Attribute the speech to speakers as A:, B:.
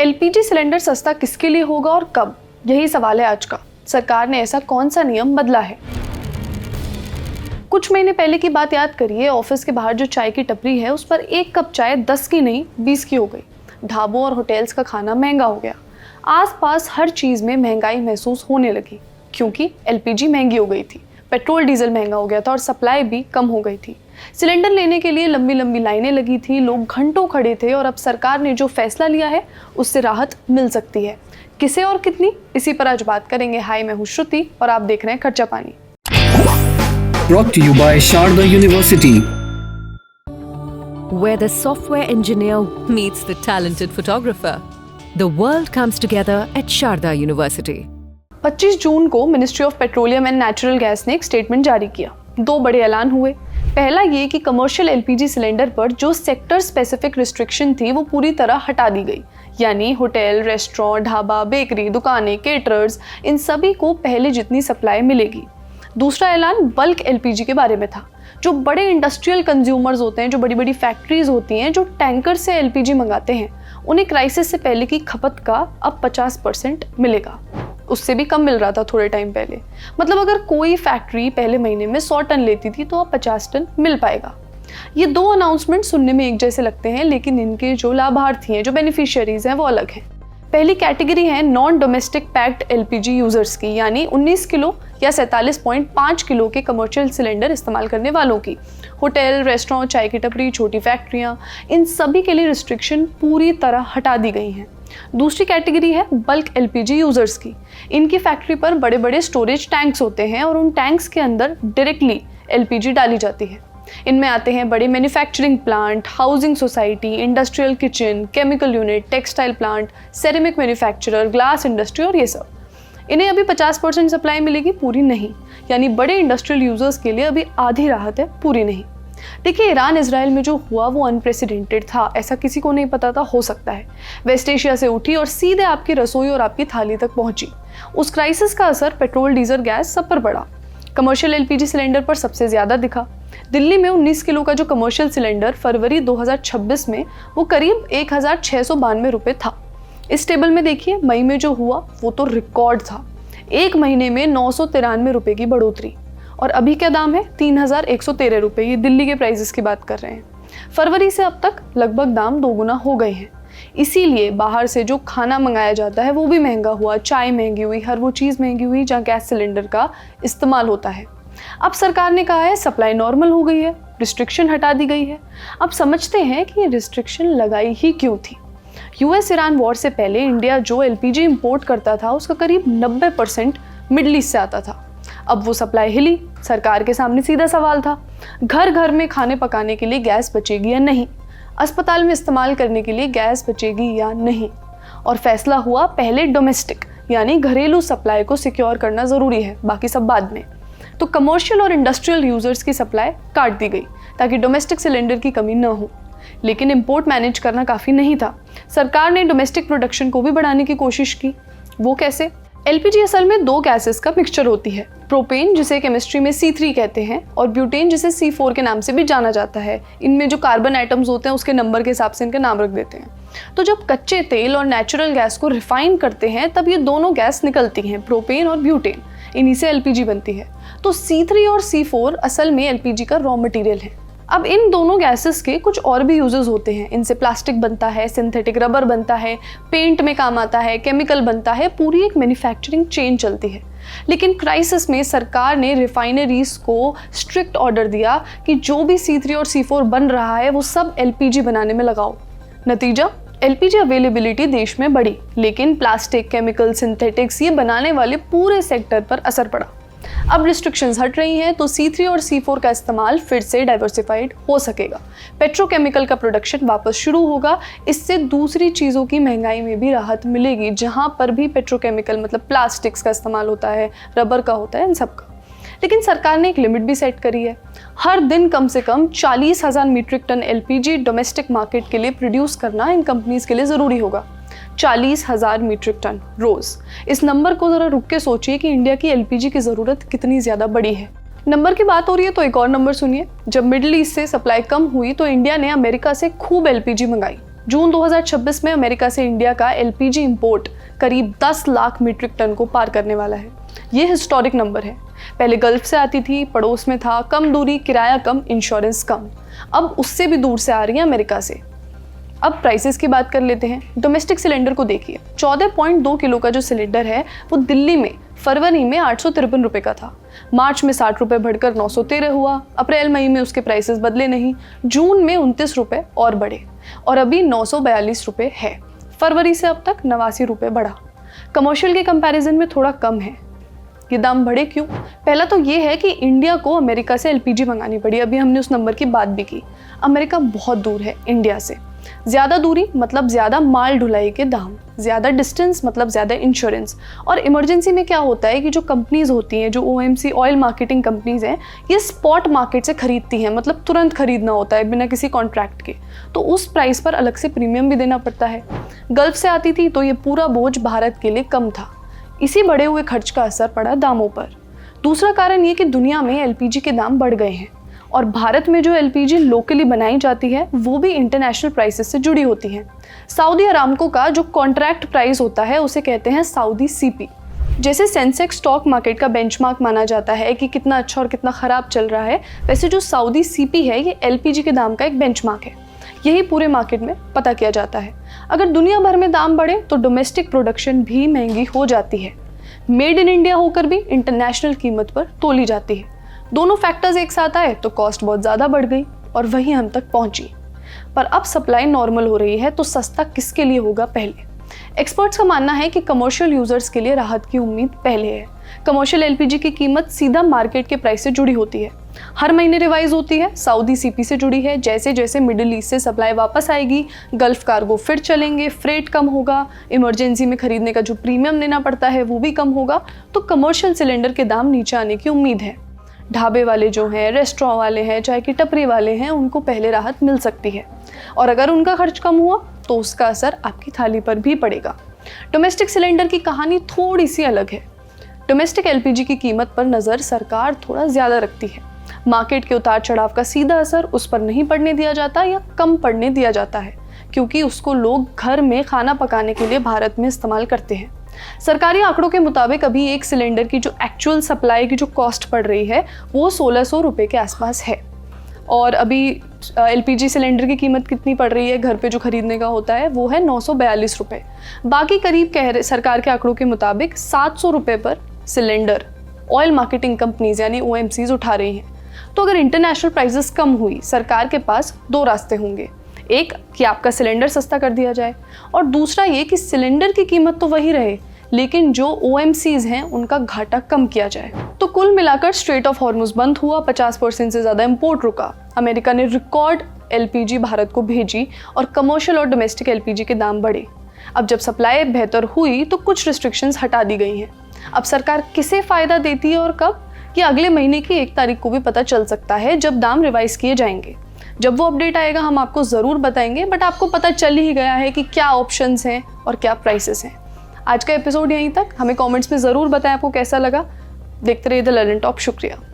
A: LPG cylinder सस्ता किसके लिए होगा और कब, यही सवाल है आज का। सरकार ने ऐसा कौन सा नियम बदला है? कुछ महीने पहले की बात याद करिए। ऑफिस के बाहर जो चाय की टपरी है उस पर एक कप चाय 10 की नहीं 20 की हो गई। ढाबों और होटल्स का खाना महंगा हो गया। आसपास हर चीज में महंगाई महसूस होने लगी क्योंकि एलपीजी महंगी हो गई थी, पेट्रोल डीजल महंगा हो गया था और सप्लाई भी कम हो गई थी। सिलेंडर लेने के लिए लंबी लंबी लाइनें लगी थी, लोग घंटों खड़े थे और अब सरकार ने जो फैसला लिया है उससे राहत मिल सकती है। किसे और कितनी, इसी पर आज बात करेंगे। हाय, मैं हूं श्रुति और आप देख रहे हैं खर्चा पानी।
B: Brought to you by Sharda University,
C: where the software engineer meets the talented photographer. The world comes together at Sharda University.
A: 25 जून को ministry of petroleum and natural gas ने एक स्टेटमेंट जारी किया। दो बड़े ऐलान हुए। पहला ये कि कमर्शियल एलपीजी सिलेंडर पर जो सेक्टर स्पेसिफिक रिस्ट्रिक्शन थी वो पूरी तरह हटा दी गई, यानी होटल, रेस्टोरेंट, ढाबा, बेकरी, दुकानें, केटरर्स, इन सभी को पहले जितनी सप्लाई मिलेगी। दूसरा ऐलान बल्क एलपीजी के बारे में था। जो बड़े इंडस्ट्रियल कंज्यूमर्स होते हैं, जो बड़ी बड़ी फैक्ट्रीज होती हैं, जो टैंकर से एलपीजी मंगाते हैं, उन्हें क्राइसिस से पहले की खपत का अब 50% मिलेगा। उससे भी कम मिल रहा था थोड़े टाइम पहले। मतलब अगर कोई फैक्ट्री पहले महीने में 100 टन लेती थी तो अब 50 टन मिल पाएगा। ये दो अनाउंसमेंट सुनने में एक जैसे लगते हैं, लेकिन इनके जो लाभार्थी हैं, जो बेनिफिशियरीज हैं, वो अलग हैं। पहली कैटेगरी है non domestic packed LPG users की, यानी 19 किलो या 47.5 किलो के कमर्शियल सिलेंडर इस्तेमाल करने वालों की। होटल, रेस्टोरेंट, चाय की टपरी, छोटी फैक्ट्रियां, इन सभी के लिए रिस्ट्रिक्शन पूरी तरह हटा दी गई हैं। दूसरी कैटेगरी है बल्क एलपीजी यूजर्स की। इनकी फैक्ट्री पर बड़े बड़े स्टोरेज टैंक्स होते हैं और उन टैंक्स के अंदर डायरेक्टली एलपीजी डाली जाती है। इनमें आते हैं बड़े manufacturing plant, housing society, industrial kitchen, chemical unit, textile plant, ceramic manufacturer, glass industry और ये सब। इन्हें अभी 50% सप्लाई मिलेगी, पूरी नहीं। यानी बड़े इंडस्ट्रियल यूजर्स के लिए अभी आधी राहत है, पूरी नहीं। देखिए, ईरान इजराइल में जो हुआ वो अनप्रेसिडेंटेड था, ऐसा किसी को नहीं पता था हो सकता है। वेस्ट एशिया से उठी और सीधे आपकी रसोई और आपकी थाली तक पहुंची। उस क्राइसिस का असर पेट्रोल, डीजल, गैस सब पर पड़ा। कमर्शियल एलपीजी सिलेंडर पर सबसे ज्यादा दिखा। दिल्ली में 19 किलो का जो कमर्शियल सिलेंडर फरवरी 2026 में वो करीब 1692 रुपये था। इस टेबल में देखिए, मई में जो हुआ वो तो रिकॉर्ड था। एक महीने में 993 रुपये की बढ़ोतरी। और अभी क्या दाम है? 3113 रुपये। ये दिल्ली के प्राइसेस की बात कर रहे हैं। फरवरी से अब तक लगभग दाम दोगुना हो गए हैं। इसीलिए बाहर से जो खाना मंगाया जाता है वो भी महंगा हुआ। चाय महंगी हुई, हर वो चीज़ महंगी हुई जहाँ गैस सिलेंडर का इस्तेमाल होता है। अब सरकार ने कहा है सप्लाई नॉर्मल हो गई है, रिस्ट्रिक्शन हटा दी गई है। अब समझते हैं कि ये रिस्ट्रिक्शन लगाई ही क्यों थी। यूएस ईरान वॉर से पहले इंडिया जो एलपीजी इंपोर्ट करता था उसका करीब 90% मिडल ईस्ट से आता था। अब वो सप्लाई हिली। सरकार के सामने सीधा सवाल था, घर घर में खाने पकाने के लिए गैस बचेगी या नहीं, अस्पताल में इस्तेमाल करने के लिए गैस बचेगी या नहीं। और फैसला हुआ पहले डोमेस्टिक यानी घरेलू सप्लाई को सिक्योर करना ज़रूरी है, बाकी सब बाद में। तो कमर्शियल और इंडस्ट्रियल यूजर्स की सप्लाई काट दी गई ताकि डोमेस्टिक सिलेंडर की कमी न हो। लेकिन इंपोर्ट मैनेज करना काफ़ी नहीं था। सरकार ने डोमेस्टिक प्रोडक्शन को भी बढ़ाने की कोशिश की। वो कैसे? एलपीजी असल में दो गैसेस का मिक्सचर होती है। प्रोपेन, जिसे केमिस्ट्री में C3 कहते हैं, और ब्यूटेन, जिसे C4 के नाम से भी जाना जाता है। इनमें जो कार्बन एटम्स होते हैं उसके नंबर के हिसाब से इनका नाम रख देते हैं। तो जब कच्चे तेल और नेचुरल गैस को रिफाइन करते हैं तब ये दोनों गैस निकलती हैं, प्रोपेन और ब्यूटेन। इन्हीं से एलपीजी बनती है। तो C3 और C4 असल में एलपीजी का रॉ मटेरियल है। अब इन दोनों गैसेस के कुछ और भी यूजेस होते हैं। इनसे प्लास्टिक बनता है, सिंथेटिक रबर बनता है, पेंट में काम आता है, केमिकल बनता है, पूरी एक मैन्युफैक्चरिंग चेन चलती है। लेकिन क्राइसिस में सरकार ने रिफाइनरीज को स्ट्रिक्ट ऑर्डर दिया कि जो भी C3 और C4 बन रहा है वो सब एलपीजी बनाने में लगाओ। नतीजा, एलपीजी अवेलेबिलिटी देश में बढ़ी, लेकिन प्लास्टिक, केमिकल, सिंथेटिक्स ये बनाने वाले पूरे सेक्टर पर असर पड़ा। अब रिस्ट्रिक्शंस हट रही हैं तो C3 और C4 का इस्तेमाल फिर से डाइवर्सिफाइड हो सकेगा। पेट्रोकेमिकल का प्रोडक्शन वापस शुरू होगा। इससे दूसरी चीज़ों की महंगाई में भी राहत मिलेगी। जहाँ पर भी पेट्रोकेमिकल मतलब प्लास्टिक्स का इस्तेमाल होता है, रबर का होता है, इन सब का। लेकिन सरकार ने एक लिमिट भी सेट करी है। हर दिन कम से कम 40,000 metric ton LPG domestic market के लिए प्रोड्यूस करना इन कंपनीज के लिए ज़रूरी होगा। 40,000 मीट्रिक टन रोज। इस नंबर को जरा रुक के सोचिए कि इंडिया की एलपीजी की ज़रूरत कितनी ज़्यादा बड़ी है। नंबर की बात हो रही है तो एक और नंबर सुनिए। जब मिडिल ईस्ट से सप्लाई कम हुई तो इंडिया ने अमेरिका से खूब एलपीजी मंगाई। जून 2026 में अमेरिका से इंडिया का एलपीजी इंपोर्ट करीब 10 लाख मीट्रिक टन को पार करने वाला है। ये हिस्टोरिक नंबर है। पहले गल्फ से आती थी, पड़ोस में था, कम दूरी, किराया कम, इंश्योरेंस कम। अब उससे भी दूर से आ रही है अमेरिका से। अब प्राइसेस की बात कर लेते हैं। डोमेस्टिक सिलेंडर को देखिए, 14.2 किलो का जो सिलेंडर है वो दिल्ली में फरवरी में 853 रुपये का था। मार्च में 60 रुपये बढ़कर 913 हुआ। अप्रैल मई में उसके प्राइसेस बदले नहीं। जून में 29 रुपये और बढ़े और अभी 942 रुपये है। फरवरी से अब तक 89 रुपये बढ़ा। कमर्शियल के कंपैरिजन में थोड़ा कम है। ये दाम बढ़े क्यों? पहला तो ये है कि इंडिया को अमेरिका से एलपीजी मंगानी पड़ी। अभी हमने उस नंबर की बात भी की। अमेरिका बहुत दूर है इंडिया से। ज़्यादा दूरी मतलब ज़्यादा माल ढुलाई के दाम, ज़्यादा डिस्टेंस मतलब ज़्यादा इंश्योरेंस। और इमरजेंसी में क्या होता है कि जो कंपनीज़ होती हैं, जो ओएमसी ऑयल मार्केटिंग कंपनीज़ हैं, ये स्पॉट मार्केट से खरीदती हैं, मतलब तुरंत खरीदना होता है बिना किसी कॉन्ट्रैक्ट के। तो उस प्राइस पर अलग से प्रीमियम भी देना पड़ता है। गल्फ से आती थी तो ये पूरा बोझ भारत के लिए कम था। इसी बढ़े हुए खर्च का असर पड़ा दामों पर। दूसरा कारण ये कि दुनिया में एलपीजी के दाम बढ़ गए हैं और भारत में जो एलपीजी लोकली बनाई जाती है वो भी इंटरनेशनल प्राइसेस से जुड़ी होती है। सऊदी अरामको का जो कॉन्ट्रैक्ट प्राइस होता है उसे कहते हैं सऊदी सीपी। जैसे सेंसेक्स स्टॉक मार्केट का बेंचमार्क माना जाता है कि कितना अच्छा और कितना ख़राब चल रहा है, वैसे जो सऊदी सीपी है ये एलपीजी के दाम का एक बेंचमार्क है। यही पूरे मार्केट में पता किया जाता है। अगर दुनिया भर में दाम बढ़े तो डोमेस्टिक प्रोडक्शन भी महंगी हो जाती है। मेड इन इंडिया होकर भी इंटरनेशनल कीमत पर तोली जाती है। दोनों फैक्टर्स एक साथ आए तो कॉस्ट बहुत ज़्यादा बढ़ गई और वही हम तक पहुंची। पर अब सप्लाई नॉर्मल हो रही है तो सस्ता किसके लिए होगा? पहले एक्सपर्ट्स का मानना है कि कमर्शियल यूजर्स के लिए राहत की उम्मीद पहले है। कमर्शियल एलपीजी की कीमत सीधा मार्केट के प्राइस से जुड़ी होती है, हर महीने रिवाइज होती है। सऊदी सीपी से जुड़ी है। जैसे जैसे मिडिल ईस्ट से सप्लाई वापस आएगी, गल्फ कार्गो फिर चलेंगे, फ्रेट कम होगा, इमरजेंसी में खरीदने का जो प्रीमियम देना पड़ता है वो भी कम होगा, तो कमर्शियल सिलेंडर के दाम नीचे आने की उम्मीद है। ढाबे वाले जो हैं, रेस्टोरेंट वाले हैं, चाय की टपरी वाले हैं, उनको पहले राहत मिल सकती है और अगर उनका खर्च कम हुआ तो उसका असर आपकी थाली पर भी पड़ेगा। डोमेस्टिक सिलेंडर की कहानी थोड़ी सी अलग है। डोमेस्टिक एलपीजी की कीमत पर नज़र सरकार थोड़ा ज़्यादा रखती है। मार्केट के उतार चढ़ाव का सीधा असर उस पर नहीं पड़ने दिया जाता या कम पड़ने दिया जाता है, क्योंकि उसको लोग घर में खाना पकाने के लिए भारत में इस्तेमाल करते हैं। सरकारी आंकड़ों के मुताबिक अभी एक सिलेंडर की जो एक्चुअल सप्लाई की जो कॉस्ट पड़ रही है वो 1600 रुपये के आसपास है। और अभी एलपीजी सिलेंडर की कीमत कितनी पड़ रही है घर पे जो खरीदने का होता है वो है 942 रुपये। बाकी करीब सरकार के आंकड़ों के मुताबिक 700 रुपये पर सिलेंडर ऑयल मार्केटिंग कंपनीज यानी ओएमसीज उठा रही हैं। तो अगर इंटरनेशनल प्राइसेस कम हुई, सरकार के पास दो रास्ते होंगे। एक कि आपका सिलेंडर सस्ता कर दिया जाए और दूसरा ये कि सिलेंडर की कीमत तो वही रहे लेकिन जो ओएमसीज हैं उनका घाटा कम किया जाए। तो कुल मिलाकर स्ट्रेट ऑफ हॉर्मुज बंद हुआ, 50% से ज़्यादा इंपोर्ट रुका, अमेरिका ने रिकॉर्ड एलपीजी भारत को भेजी और कमर्शियल और डोमेस्टिक एलपीजी के दाम बढ़े। अब जब सप्लाई बेहतर हुई तो कुछ रिस्ट्रिक्शंस हटा दी गई हैं। अब सरकार किसे फ़ायदा देती है और कब, ये अगले महीने की 1 तारीख को भी पता चल सकता है जब दाम रिवाइज किए जाएंगे। जब वो अपडेट आएगा हम आपको ज़रूर बताएंगे, बट आपको पता चल ही गया है कि क्या ऑप्शंस हैं और क्या प्राइसेस हैं। आज का एपिसोड यहीं तक। हमें कमेंट्स में ज़रूर बताएं आपको कैसा लगा। देखते रहिए द लर्निंग टॉप। शुक्रिया।